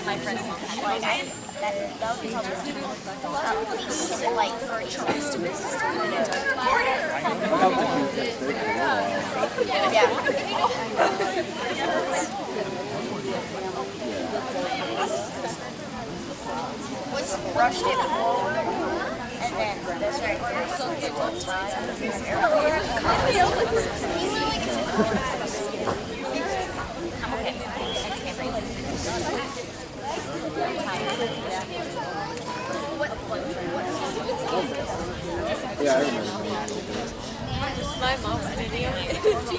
my friend's mom had like that would be helpful. Like for choice to yeah. What's rushed it forward and then this right here so good one time. Yeah, I remember. My mom had a video. She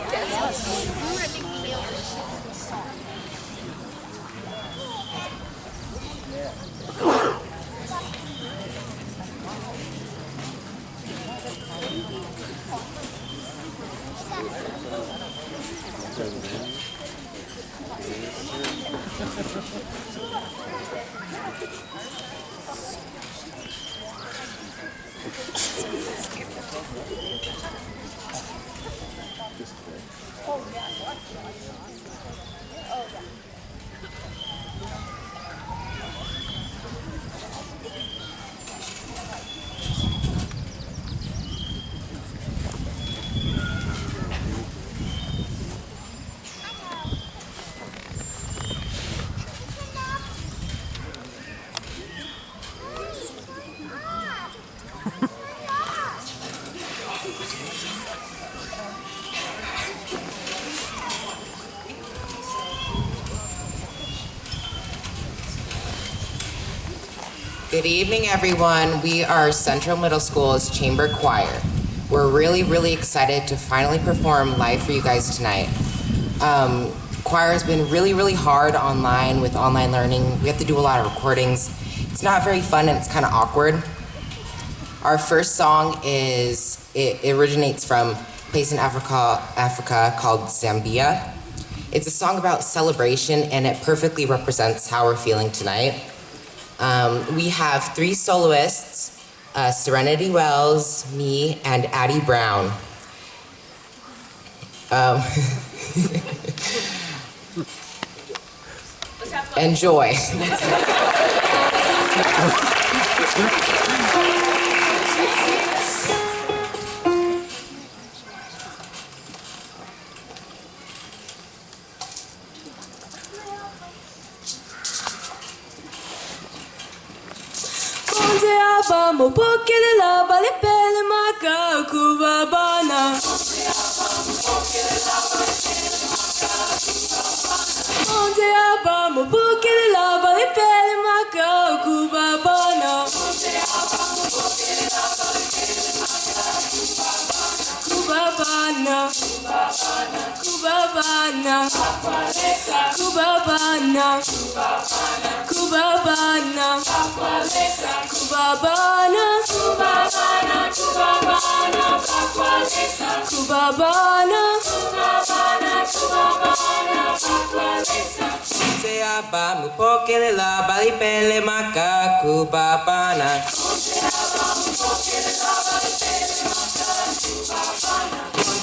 Good evening, everyone. We are Central Middle School's Chamber Choir. We're really excited to finally perform live for you guys tonight. Choir has been really hard online with online learning. We have to do a lot of recordings. It's not very fun and it's kind of awkward. Our first song it originates from a place in Africa called Zambia. It's a song about celebration and it perfectly represents how we're feeling tonight. We have three soloists, Serenity Wells, me, and Addie Brown. Enjoy. Vamos porque de la vale pele maca cubabana. Onde vamos porque de la vale pele maca cubabana. Cubabana, Cubabana, Cubabana, Cubabana, Cubabana, Se abamo porque de la balipele maca cubabana.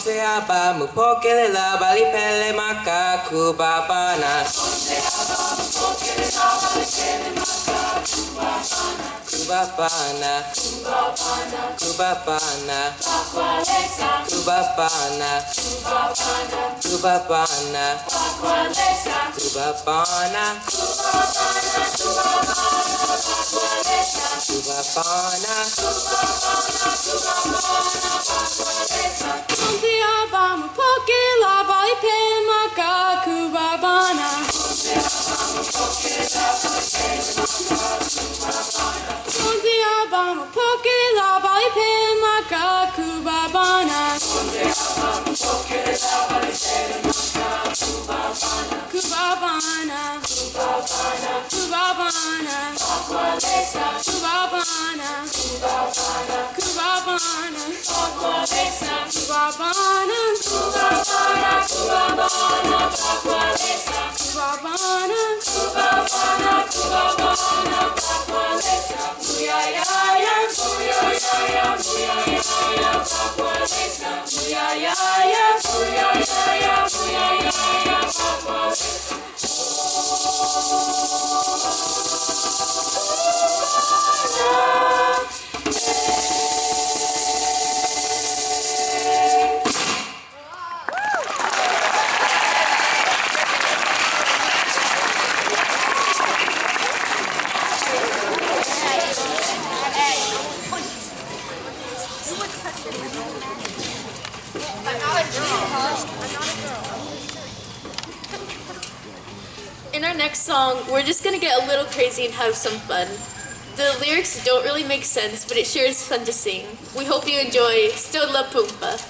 Se abamo porque de la balipele maca cubabana. Cubabana, Cubabana, Cubabana, Cubabana, Cubabana, Cubabana, onde vamos porque la vale pele maca cubabana. Onde vamos porque la vale pele maca cubabana. Cubabana, Cubabana, Cubabana, Cubabana, Cubabana, Cubabana, In our next song, we're just gonna get a little crazy and have some fun. The lyrics don't really make sense, but it sure is fun to sing. We hope you enjoy Stola Pumpa.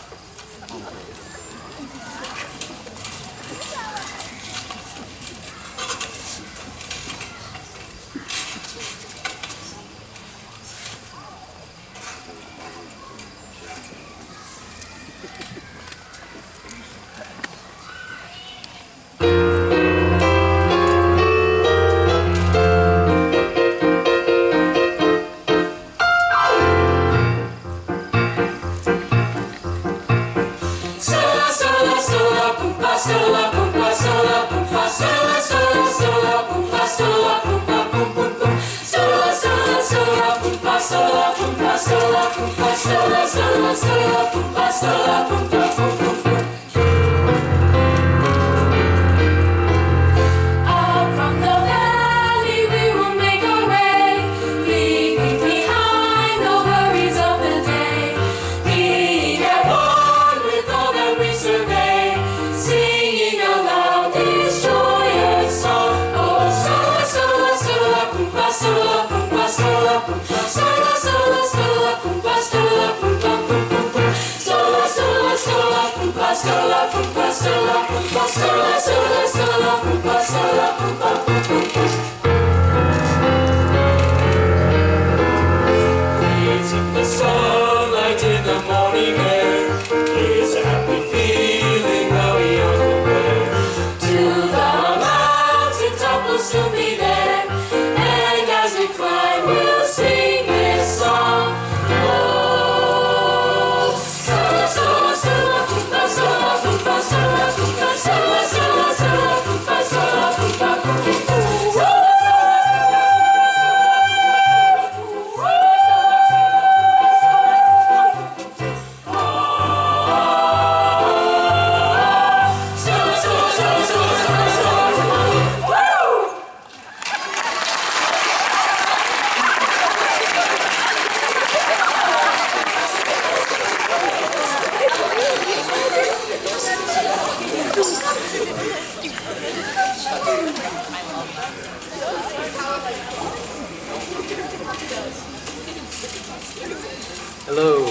Hello.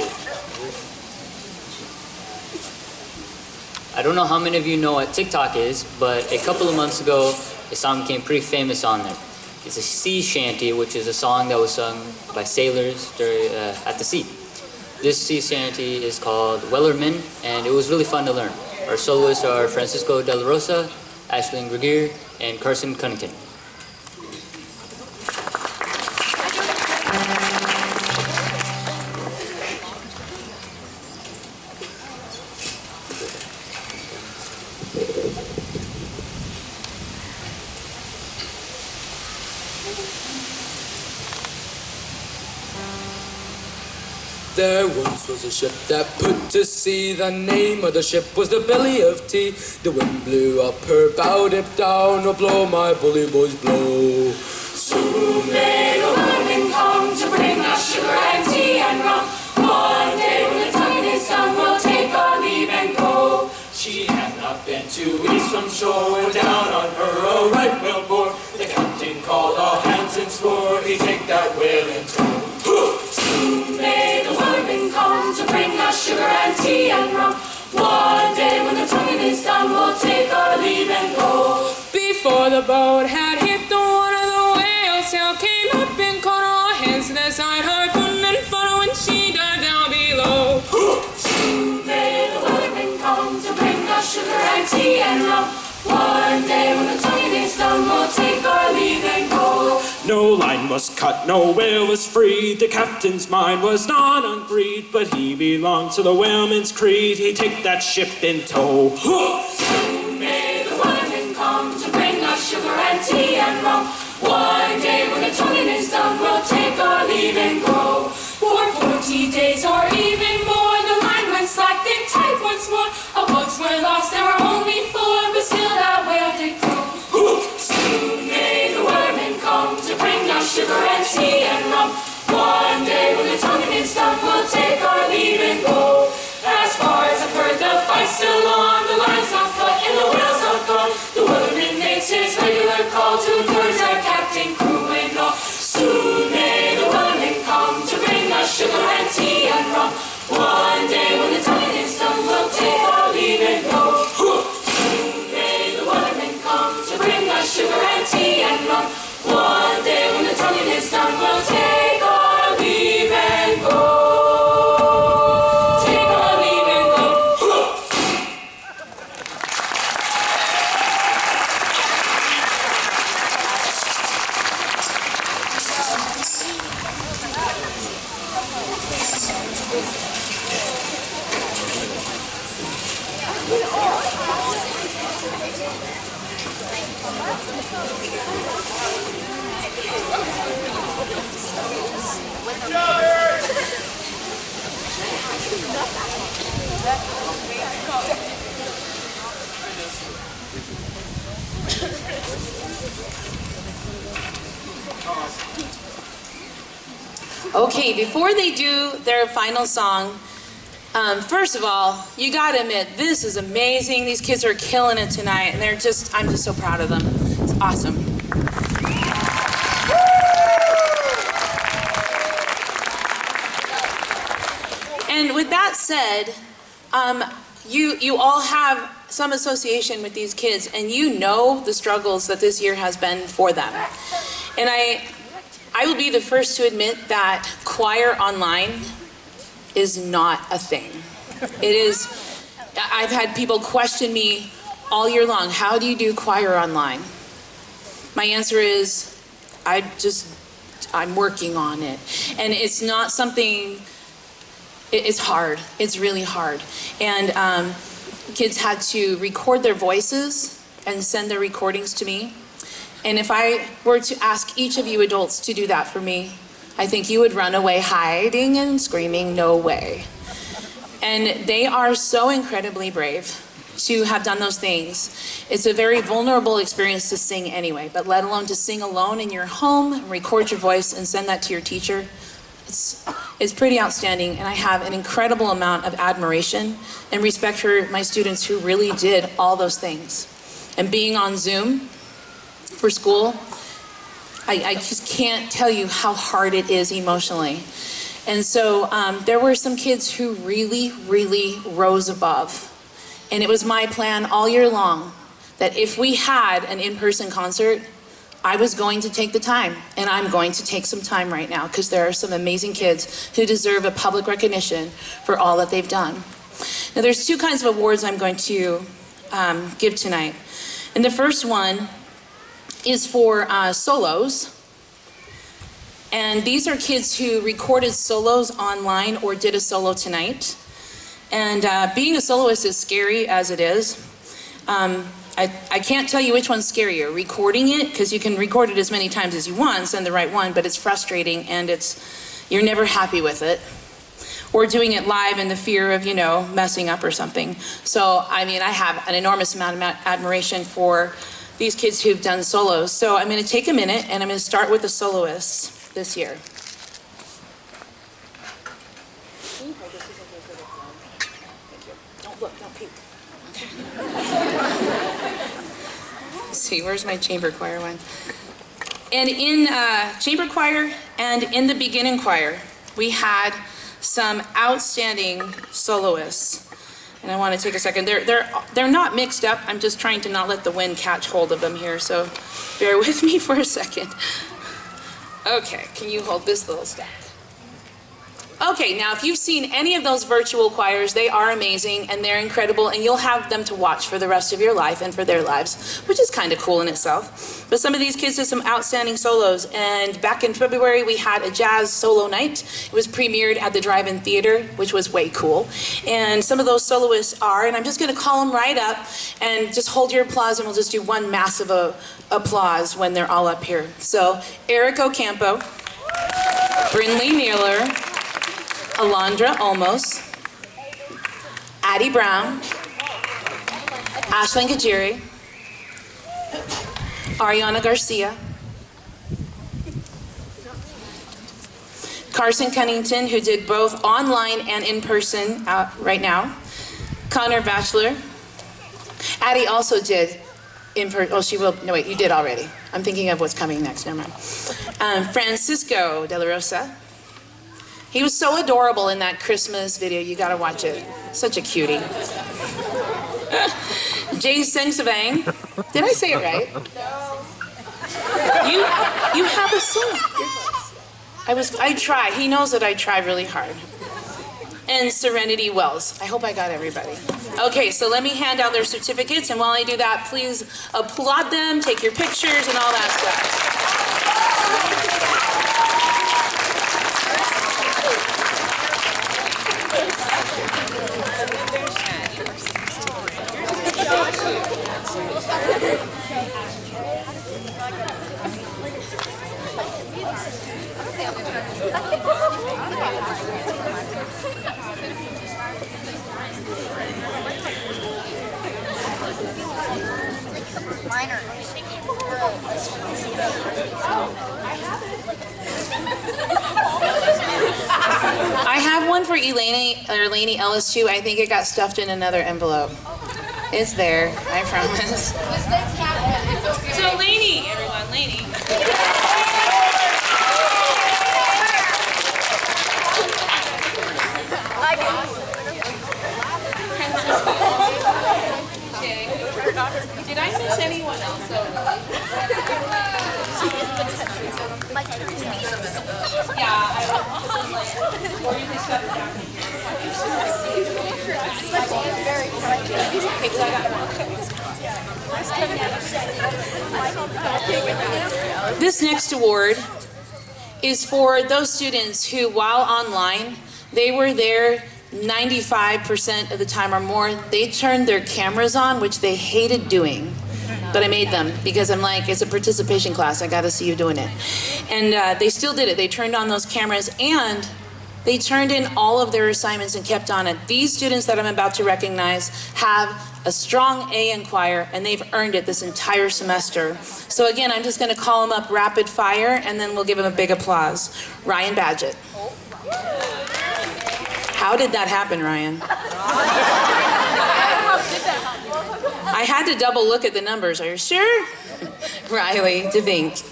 I don't know how many of you know what TikTok is, but a couple of months ago, a song became pretty famous on there. It's a sea shanty, which is a song that was sung by sailors at the sea. This sea shanty is called Wellerman, and it was really fun to learn. Our soloists are Francisco De La Rosa, Ashlyn Gregier, and Carson Cunningham. There once was a ship that put to sea. The name of the ship was the Belly of Tea. The wind blew up her bow, dip down, oh blow my bully boys blow. Soon may the women come to bring us sugar and tea and rum. One day when the tongue is done, we'll take our leave and go. She had not been 2 weeks from shore, down on her a right whale bore. The captain called all hands and swore he'd take that whale in tow. Soon may the women come to bring us sugar and tea and rum. One day when the tonguing is done, we'll take our leave and go. Before the boat had hit the water, the whale sail came up and caught all hands to the side, harpoon and funnel when she dived down below. Soon may the women come to bring us sugar and tea and rum. One day when the tonguing is done, we'll take our leave and go. No line was cut, no whale was freed. The captain's mind was not unfreed, but he belonged to the whaleman's creed. He'd take that ship in tow. Soon may the women come to bring us sugar and tea and rum. One day when the tonguing is done, we'll take our leave and go. For 40 days or even more, the line went slack, then tight once more. Our boats were lost, there were only 4, but still that whale did grow. Soon may the women come to bring us sugar and tea and rum. One day when the tonguing is done, we'll take our leave and Okay, before they do their final song, first of all, you gotta admit, this is amazing. These kids are killing it tonight, and I'm just so proud of them. It's awesome. And with that said, you all have some association with these kids, and you know the struggles that this year has been for them. And I will be the first to admit that choir online is not a thing. It is, I've had people question me all year long, how do you do choir online? My answer is, I'm working on it. And it's not something, it's hard, it's really hard. And kids had to record their voices and send their recordings to me. And if I were to ask each of you adults to do that for me, I think you would run away hiding and screaming, no way. And they are so incredibly brave to have done those things. It's a very vulnerable experience to sing anyway, but let alone to sing alone in your home, record your voice and send that to your teacher. It's pretty outstanding, and I have an incredible amount of admiration and respect for my students who really did all those things. And being on Zoom for school, I just can't tell you how hard it is emotionally. And so there were some kids who really, really rose above. And it was my plan all year long that if we had an in-person concert, I was going to take the time, and I'm going to take some time right now because there are some amazing kids who deserve a public recognition for all that they've done. Now there's two kinds of awards I'm going to give tonight. And the first one is for solos. And these are kids who recorded solos online or did a solo tonight. And being a soloist is scary as it is. I can't tell you which one's scarier. Recording it, because you can record it as many times as you want, send the right one, but it's frustrating and you're never happy with it. Or doing it live in the fear of, messing up or something. So, I mean, I have an enormous amount of admiration for these kids who've done solos. So I'm going to take a minute and I'm going to start with the soloists this year. Don't look, don't peek. Let's see, where's my chamber choir one? And in chamber choir and in the beginning choir, we had some outstanding soloists. And I want to take a second. They're not mixed up. I'm just trying to not let the wind catch hold of them here, so bear with me for a second. Okay, can you hold this little stack? Okay, now if you've seen any of those virtual choirs, they are amazing and they're incredible, and you'll have them to watch for the rest of your life and for their lives, which is kind of cool in itself. But some of these kids did some outstanding solos, and back in February we had a jazz solo night. It was premiered at the Drive-In Theater, which was way cool. And some of those soloists are, and I'm just going to call them right up, and just hold your applause, and we'll just do one massive applause when they're all up here. So, Eric Ocampo, Brinley Mueller, Alondra Olmos, Addie Brown, Ashlyn Kajiri, Ariana Garcia, Carson Cunnington, who did both online and in person right now, Connor Batchelor. Addie also did in person. Oh, she will. No, wait, you did already. I'm thinking of what's coming next. Never mind. Francisco De La Rosa. He was so adorable in that Christmas video. You gotta watch it. Such a cutie. Jay Sengsavang. Did I say it right? No. You have a song. I try. He knows that I try really hard. And Serenity Wells. I hope I got everybody. Okay, so let me hand out their certificates, and while I do that, please applaud them, take your pictures, and all that stuff. I have one for Elaine Ellis too. I think it got stuffed in another envelope. It's there, I promise. So Lainey, everyone, Lainey. Did I miss anyone else? Yeah, I don't. Or you can shut it down. This next award is for those students who, while online, they were there 95% of the time or more. They turned their cameras on, which they hated doing. But I made them because I'm like, it's a participation class. I got to see you doing it. And they still did it. They turned on those cameras and they turned in all of their assignments and kept on it. These students that I'm about to recognize have a strong A in choir, and they've earned it this entire semester. So again, I'm just going to call them up rapid fire, and then we'll give them a big applause. Ryan Badgett. How did that happen, Ryan? I had to double look at the numbers. Are you sure? Riley DeVink.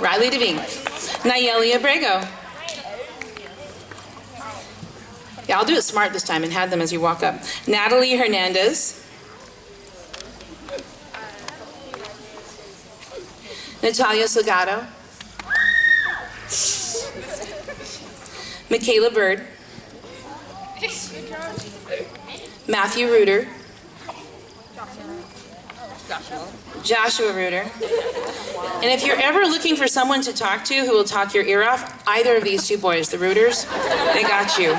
Riley DeVink. Nayeli Abrego. Yeah, I'll do it smart this time and have them as you walk up. Natalie Hernandez. Natalia Salgado. Michaela Bird. Matthew Reuter. Joshua Reuter. And if you're ever looking for someone to talk to who will talk your ear off, either of these two boys, the Reuters, they got you.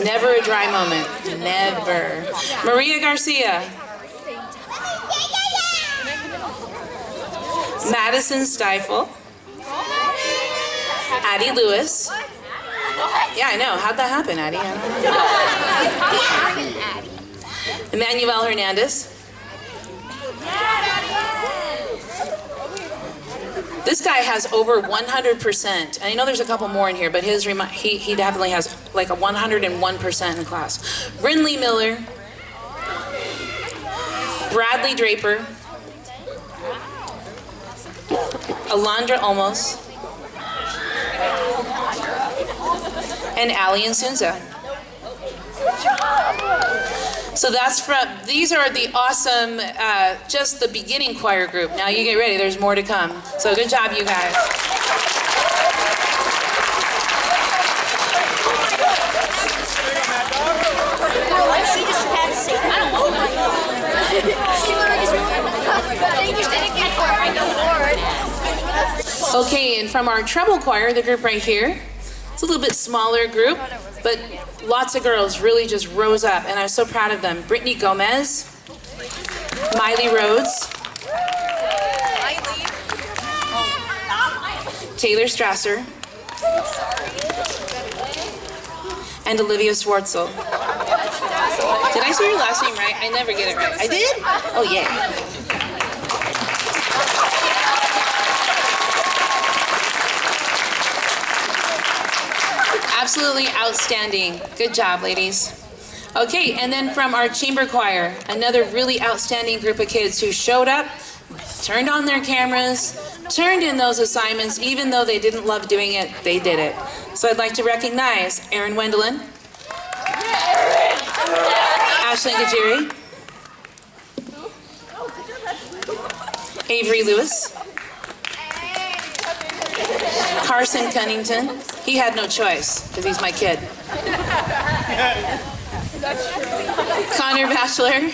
Never a dry moment. Never. Maria Garcia. Madison Stifle. Addie Lewis. Yeah, I know. How'd that happen, Addie? I don't know. Emmanuel Hernandez. This guy has over 100%. And I know there's a couple more in here, but his he definitely has like a 101% in class. Brinley Miller. Bradley Draper. Alondra Olmos. And Allie Insunza. So that's from, these are the awesome, just the beginning choir group. Now you get ready, there's more to come. So good job, you guys. She just had to say that. I don't know. She literally just didn't get for it. Okay, and from our treble choir, the group right here, it's a little bit smaller group, but lots of girls really just rose up, and I'm so proud of them. Brittany Gomez, Miley Rhodes, Taylor Strasser, and Olivia Swartzel. Did I say your last name right? I never get it right. I did? Oh, yeah. Absolutely outstanding. Good job, ladies. Okay, and then from our chamber choir, another really outstanding group of kids who showed up, turned on their cameras, turned in those assignments, even though they didn't love doing it, they did it. So I'd like to recognize Erin Wendelin, Ashley Gajiri, Avery Lewis, Carson Cunnington. He had no choice, because he's my kid. Connor Batchelor.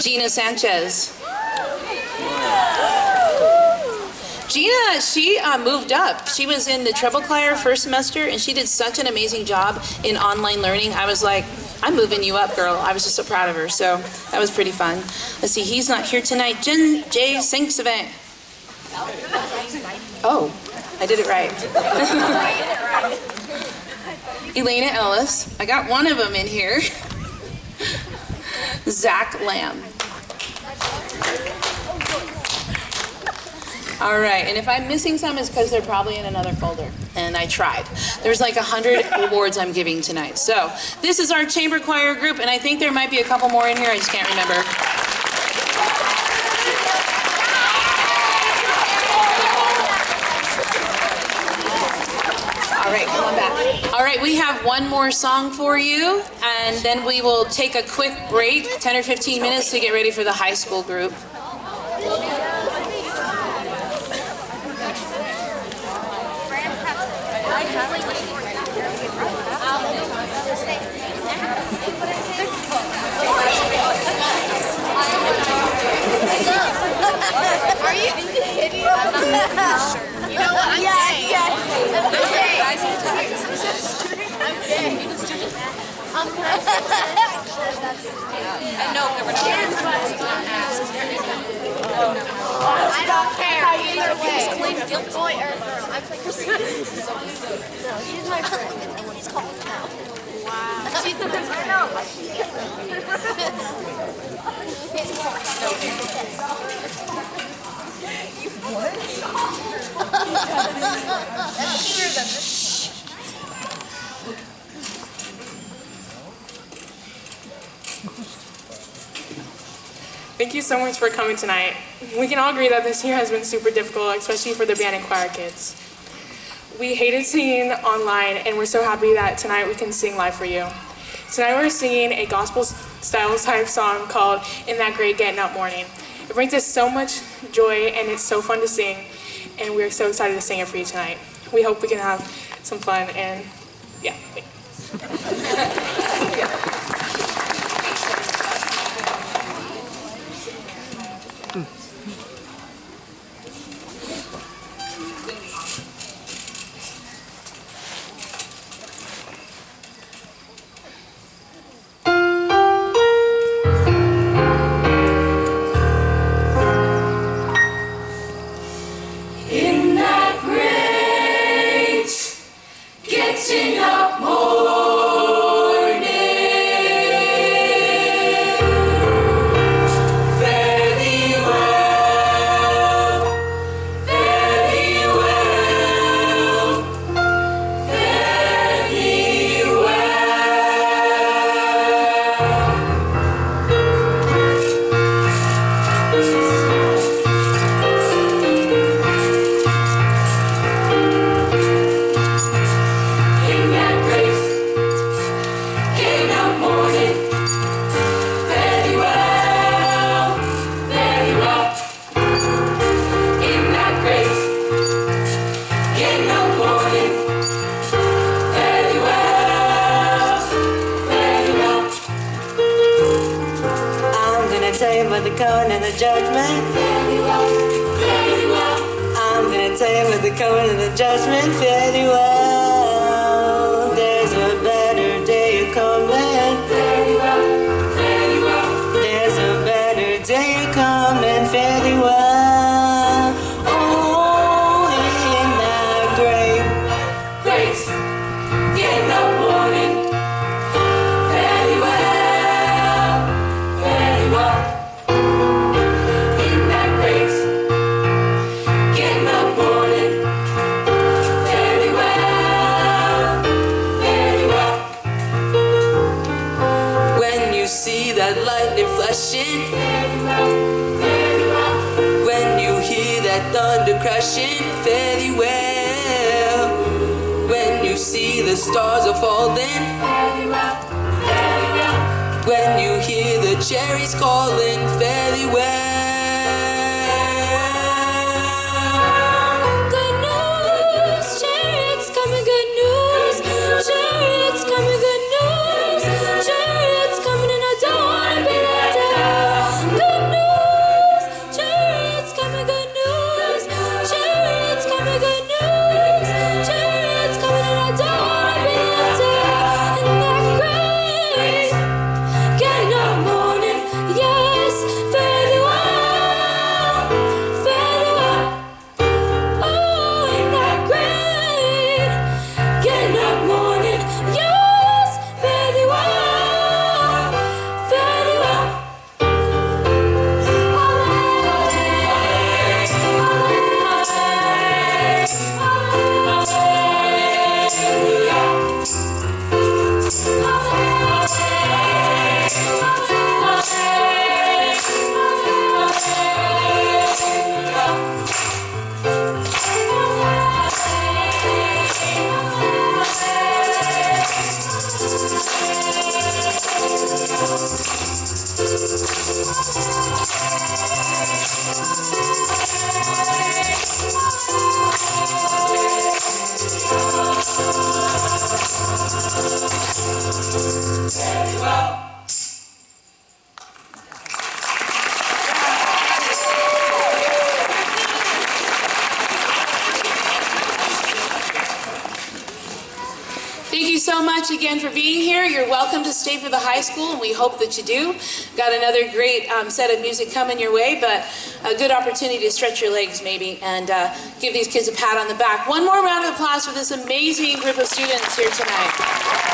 Gina Sanchez. Gina, she moved up. She was in the treble choir first semester, and she did such an amazing job in online learning. I was like, I'm moving you up, girl. I was just so proud of her. So that was pretty fun. Let's see, he's not here tonight. Jen J. Sink-Savant. Oh, I did it right. Elena Ellis. I got one of them in here. Zach Lamb. All right, and if I'm missing some, it's because they're probably in another folder, and I tried. There's like 100 awards I'm giving tonight. So this is our chamber choir group, and I think there might be a couple more in here. I just can't remember. All right, come on back. All right, we have one more song for you, and then we will take a quick break, 10 or 15 minutes to get ready for the high school group. Are you kidding? You know what? I'm gay. I'm gay. I'm gay. I know, we're not. I don't care either way. Boy or girl. I'm like, no, he's my friend. He's called now. Wow. She's the person I know. Thank you so much for coming tonight. We can all agree that this year has been super difficult, especially for the band and choir kids. We hated singing online, and we're so happy that tonight we can sing live for you. Tonight we're singing a gospel-style type song called In That Great Getting Up Morning. It brings us so much joy, and it's so fun to sing, and we're so excited to sing it for you tonight. We hope we can have some fun, and yeah. Chariots coming, good news. so much again for being here. You're welcome to stay for the high school, and we hope that you do. Got another great set of music coming your way, but a good opportunity to stretch your legs maybe and give these kids a pat on the back. One more round of applause for this amazing group of students here tonight.